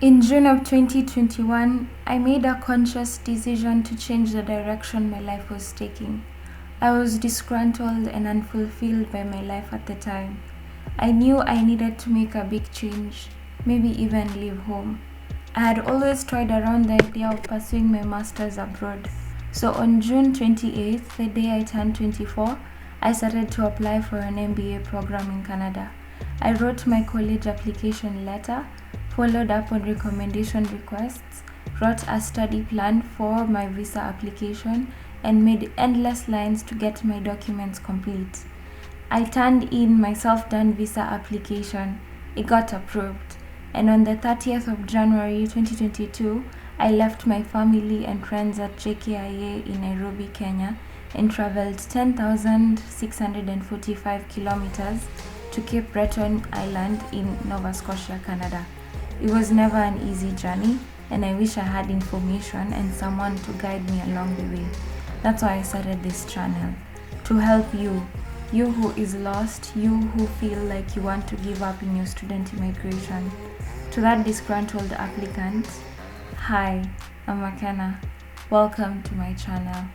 In June of 2021, I made a conscious decision to change the direction my life was taking. I was disgruntled and unfulfilled by my life at the time. I knew I needed to make a big change, maybe even leave home. I had always toyed around the idea of pursuing my master's abroad. So on June 28th, the day I turned 24, I started to apply for an MBA program in Canada. I wrote my college application letter, followed up on recommendation requests, wrote a study plan for my visa application, and made endless lines to get my documents complete. I turned in my self-done visa application. It got approved. And on the 30th of January 2022, I left my family and friends at JKIA in Nairobi, Kenya, and traveled 10,645 kilometers to Cape Breton Island in Nova Scotia, Canada. It was never an easy journey, and I wish I had information and someone to guide me along the way. That's why I started this channel, to help you who is lost, you who feel like you want to give up in your student immigration. To that disgruntled applicant, hi, I'm Makena. Welcome to my channel.